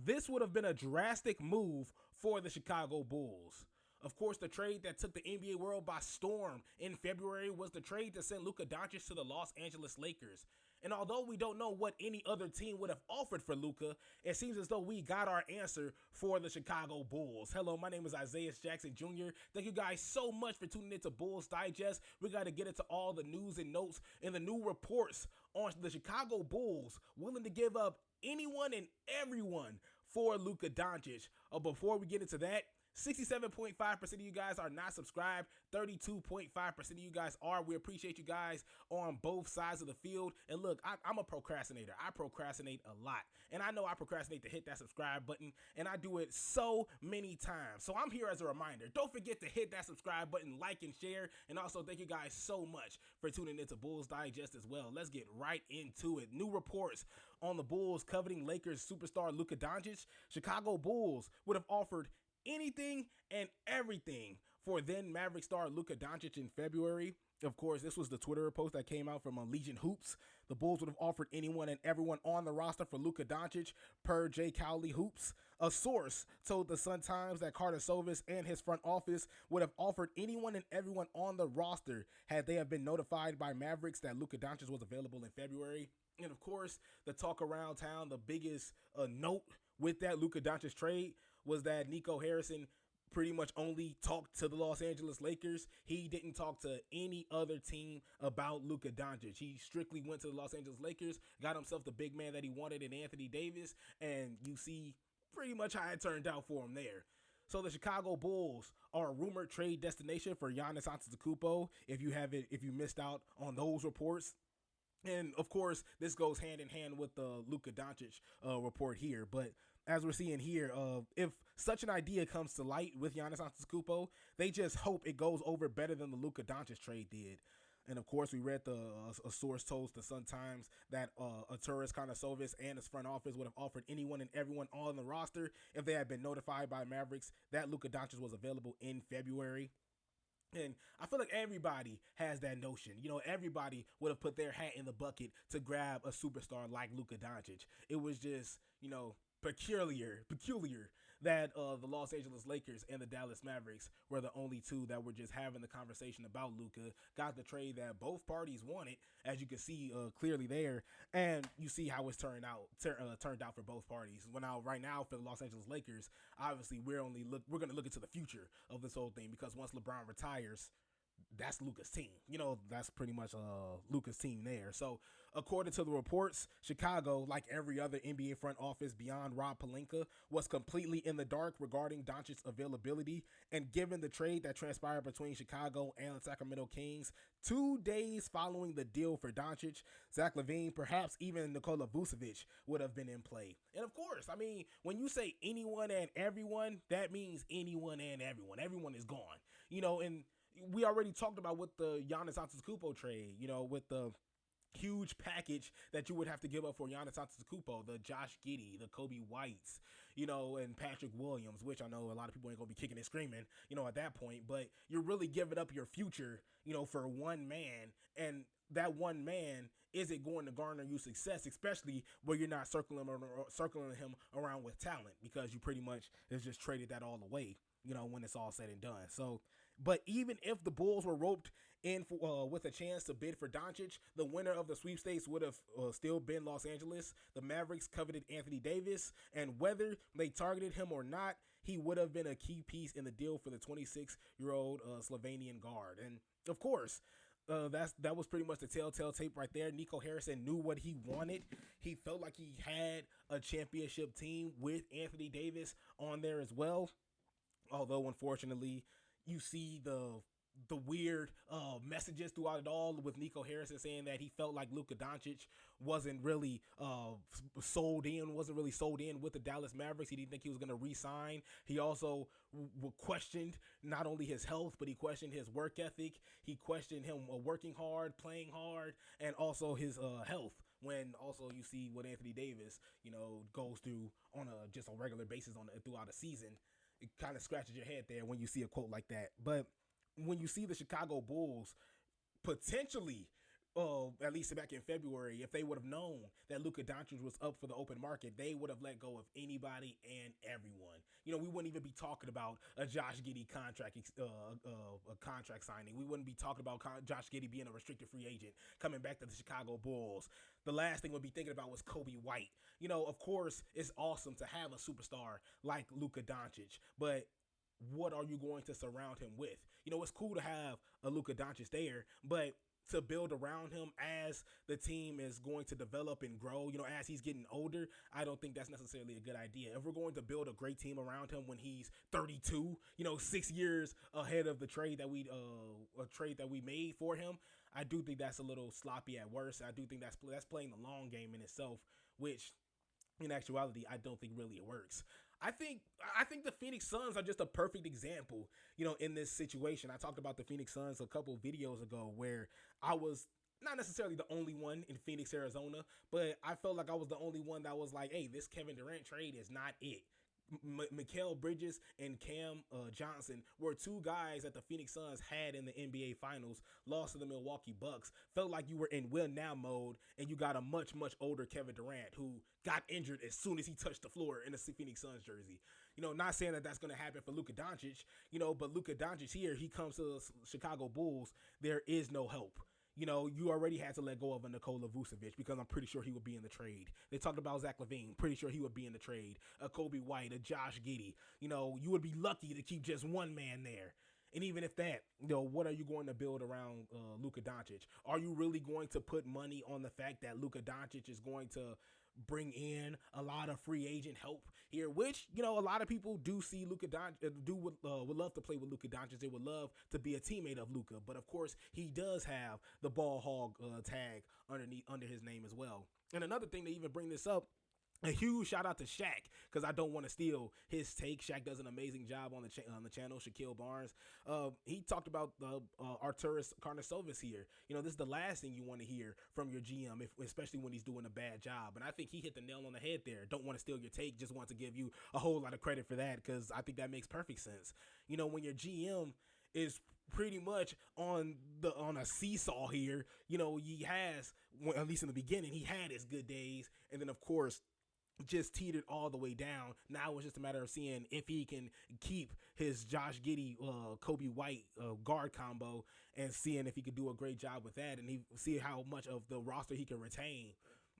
this would have been a drastic move for the Chicago Bulls. Of course, the trade that took the NBA world by storm in February was the trade to send Luka Doncic to the Los Angeles Lakers. And although we don't know what any other team would have offered for Luka, it seems as though we got our answer for the Chicago Bulls. Hello, my name is Isaias Jackson Jr. Thank you guys so much for tuning into Bulls Digest. We got to get into all the news and notes and the new reports on the Chicago Bulls willing to give up anyone and everyone for Luka Doncic. Before we get into that, 67.5% of you guys are not subscribed. 32.5% of you guys are. We appreciate you guys on both sides of the field. And look, I'm a procrastinator. I procrastinate a lot. And I know I procrastinate to hit that subscribe button. And I do it so many times. So I'm here as a reminder. Don't forget to hit that subscribe button, like and share. And also thank you guys so much for tuning into Bulls Digest as well. Let's get right into it. New reports on the Bulls coveting Lakers superstar Luka Doncic. Chicago Bulls would have offered anything and everything for then Maverick star Luka Doncic in February. Of course, this was the Twitter post that came out from Legion Hoops. The Bulls would have offered anyone and everyone on the roster for Luka Doncic, per Jay Cowley Hoops. A source told the Sun-Times that Carter Sovis and his front office would have offered anyone and everyone on the roster had they have been notified by Mavericks that Luka Doncic was available in February. And of course, the talk around town, the biggest note with that Luka Doncic trade was that Nico Harrison pretty much only talked to the Los Angeles Lakers. He didn't talk to any other team about Luka Doncic. He strictly went to the Los Angeles Lakers, got himself the big man that he wanted in Anthony Davis, and you see pretty much how it turned out for him there. So the Chicago Bulls are a rumored trade destination for Giannis Antetokounmpo. If you missed out on those reports. And of course, this goes hand in hand with the Luka Doncic report here. But as we're seeing here, if such an idea comes to light with Giannis Antetokounmpo, they just hope it goes over better than the Luka Doncic trade did. And of course, we read a source told the Sun-Times that Arturas Karnisovas and his front office would have offered anyone and everyone on the roster if they had been notified by Mavericks that Luka Doncic was available in February. And I feel like everybody has that notion. You know, everybody would have put their hat in the bucket to grab a superstar like Luka Doncic. It was just, peculiar that the Los Angeles Lakers and the Dallas Mavericks were the only two that were just having the conversation about Luka. Got the trade that both parties wanted, as you can see clearly there, and you see how it's turned out for both parties. Well, right now for the Los Angeles Lakers, obviously we're going to look into the future of this whole thing, because once LeBron retires, that's Luka's team. That's pretty much Luka's team there. So according to the reports, Chicago, like every other NBA front office beyond Rob Pelinka, was completely in the dark regarding Doncic's availability. And given the trade that transpired between Chicago and the Sacramento Kings 2 days following the deal for Doncic, Zach Lavine, perhaps even Nikola Vucevic would have been in play. And of course, when you say anyone and everyone, that means anyone and everyone. Everyone is gone. And we already talked about with the Giannis Antetokounmpo trade, with the huge package that you would have to give up for Giannis Antetokounmpo, the Josh Giddey, the Kobe Whites, and Patrick Williams, which I know a lot of people ain't going to be kicking and screaming, at that point, but you're really giving up your future, for one man, and that one man isn't going to garner you success, especially where you're not circling him around with talent, because you pretty much has just traded that all away, when it's all said and done. So, but even if the Bulls were roped in for, with a chance to bid for Doncic, the winner of the sweepstakes would have still been Los Angeles. The Mavericks coveted Anthony Davis, and whether they targeted him or not, he would have been a key piece in the deal for the 26-year-old Slovenian guard. And of course, that was pretty much the telltale tape right there. Nico Harrison knew what he wanted. He felt like he had a championship team with Anthony Davis on there as well. Although, unfortunately, you see the weird messages throughout it all, with Nico Harrison saying that he felt like Luka Doncic wasn't really sold in with the Dallas Mavericks. He didn't think he was going to re-sign. He also questioned not only his health, but he questioned his work ethic. He questioned him working hard, playing hard, and also his health. When also you see what Anthony Davis, goes through on a regular basis throughout a season. It kind of scratches your head there when you see a quote like that. But when you see the Chicago Bulls potentially at least back in February, if they would have known that Luka Doncic was up for the open market, they would have let go of anybody and everyone. We wouldn't even be talking about a Josh Giddey a contract signing. We wouldn't be talking about Josh Giddey being a restricted free agent coming back to the Chicago Bulls. The last thing we'd be thinking about was Kobe White. Of course, it's awesome to have a superstar like Luka Doncic, but what are you going to surround him with? It's cool to have a Luka Doncic there, but to build around him as the team is going to develop and grow, as he's getting older, I don't think that's necessarily a good idea. If we're going to build a great team around him when he's 32, 6 years ahead of the trade that we made for him, I do think that's a little sloppy at worst. I do think that's playing the long game in itself, which in actuality, I don't think really it works. I think the Phoenix Suns are just a perfect example, in this situation. I talked about the Phoenix Suns a couple of videos ago where I was not necessarily the only one in Phoenix, Arizona, but I felt like I was the only one that was like, hey, this Kevin Durant trade is not it. Mikal Bridges and Cam Johnson were two guys that the Phoenix Suns had in the NBA Finals, lost to the Milwaukee Bucks. Felt like you were in win now mode, and you got a much, much older Kevin Durant who got injured as soon as he touched the floor in a Phoenix Suns jersey. Not saying that that's going to happen for Luka Doncic, but Luka Doncic here, he comes to the Chicago Bulls, there is no help. You already had to let go of a Nikola Vucevic because I'm pretty sure he would be in the trade. They talked about Zach Lavine, pretty sure he would be in the trade. A Kobe White, a Josh Giddey. You would be lucky to keep just one man there. And even if that, what are you going to build around Luka Doncic? Are you really going to put money on the fact that Luka Doncic is going to bring in a lot of free agent help here, which, a lot of people do see Luka Doncic, would love to play with Luka Doncic. They would love to be a teammate of Luka. But of course, he does have the ball hog tag under his name as well. And another thing to even bring this up, a huge shout out to Shaq, because I don't want to steal his take. Shaq does an amazing job on the channel. Shaquille Barnes. He talked about Arturas Karnisovas here. This is the last thing you want to hear from your GM, especially when he's doing a bad job. And I think he hit the nail on the head there. Don't want to steal your take. Just want to give you a whole lot of credit for that, because I think that makes perfect sense. When your GM is pretty much on a seesaw here, he has, at least in the beginning, he had his good days, and then of course just teetered all the way down. Now it's just a matter of seeing if he can keep his Josh Giddey, Kobe White guard combo, and seeing if he could do a great job with that, and see how much of the roster he can retain,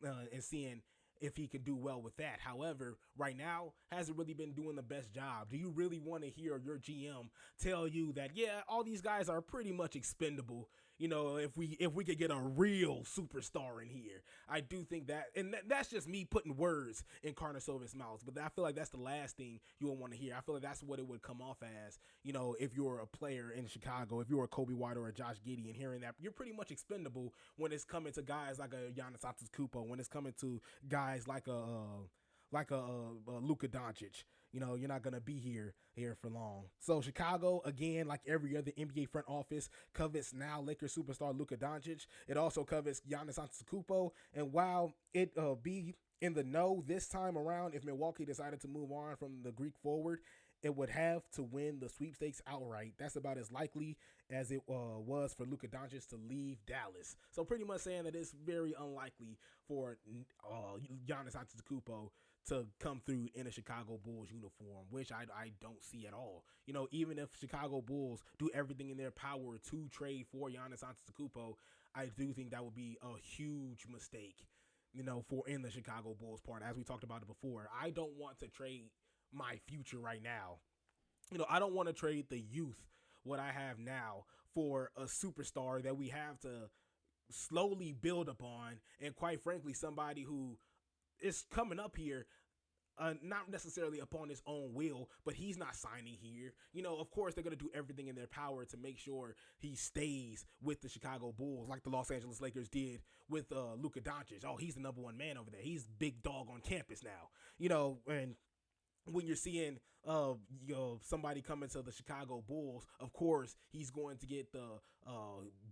and seeing if he can do well with that. However, right now, hasn't really been doing the best job. Do you really want to hear your GM tell you that, yeah, all these guys are pretty much expendable? If we could get a real superstar in here, I do think that, and that's just me putting words in Karnisovas' mouth, but I feel like that's the last thing you would want to hear. I feel like that's what it would come off as, if you're a player in Chicago, if you're a Kobe White or a Josh Giddey, and hearing that you're pretty much expendable when it's coming to guys like a Giannis Antetokounmpo, when it's coming to guys like a Luka Doncic. You're not going to be here for long. So Chicago, again, like every other NBA front office, covets now Lakers superstar Luka Doncic. It also covets Giannis Antetokounmpo. And while it be in the know this time around, if Milwaukee decided to move on from the Greek forward, it would have to win the sweepstakes outright. That's about as likely as it was for Luka Doncic to leave Dallas. So pretty much saying that it's very unlikely for Giannis Antetokounmpo to come through in a Chicago Bulls uniform, which I don't see at all. Even if Chicago Bulls do everything in their power to trade for Giannis Antetokounmpo, I do think that would be a huge mistake, for in the Chicago Bulls part. As we talked about it before, I don't want to trade my future right now. I don't want to trade the youth, what I have now, for a superstar that we have to slowly build upon, and quite frankly, somebody who is coming up here, not necessarily upon his own will, but he's not signing here. Of course, they're going to do everything in their power to make sure he stays with the Chicago Bulls, like the Los Angeles Lakers did with Luka Doncic. Oh, he's the number one man over there. He's big dog on campus now. And when you're seeing somebody coming to the Chicago Bulls, of course he's going to get the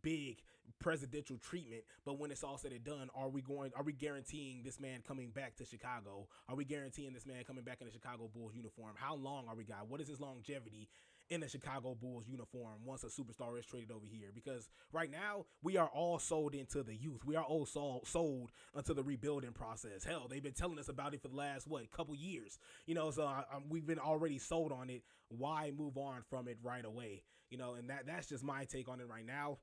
big presidential treatment. But when it's all said and done, are we guaranteeing this man coming back to Chicago? Are we guaranteeing this man coming back in the Chicago Bulls uniform? How long are we got? What is his longevity? in a Chicago Bulls uniform once a superstar is traded over here, because right now we are all sold into the youth. We are all sold into the rebuilding process. Hell, they've been telling us about it for the last couple years, so we've been already sold on it. Why move on from it right away? And that's just my take on it right now.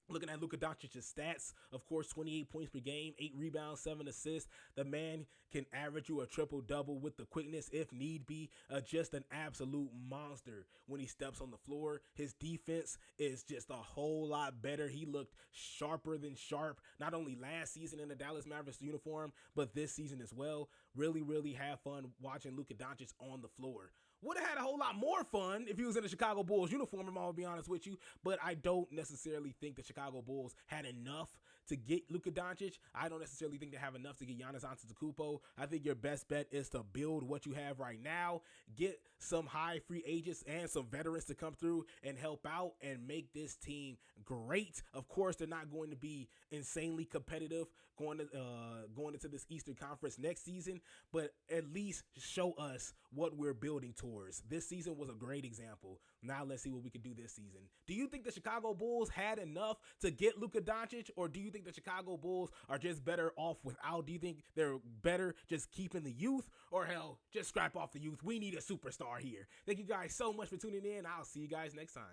Looking at Luka Doncic's stats, of course, 28 points per game, 8 rebounds, 7 assists. The man can average you a triple-double with the quickness if need be. Just an absolute monster when he steps on the floor. His defense is just a whole lot better. He looked sharper than sharp, not only last season in the Dallas Mavericks uniform, but this season as well. Really, really have fun watching Luka Doncic on the floor. Would have had a whole lot more fun if he was in the Chicago Bulls uniform, I'm going to be honest with you. But I don't necessarily think the Chicago Bulls had enough to get Luka Doncic. I don't necessarily think they have enough to get Giannis Antetokounmpo. I think your best bet is to build what you have right now, get some high free agents and some veterans to come through and help out and make this team great. Of course, they're not going to be insanely competitive going into this Eastern Conference next season, but at least show us what we're building towards. This season was a great example. Now let's see what we can do this season. Do you think the Chicago Bulls had enough to get Luka Doncic, or do you think the Chicago Bulls are just better off without? Do you think they're better just keeping the youth, or hell, just scrap off the youth? We need a superstar here. Thank you guys so much for tuning in. I'll see you guys next time.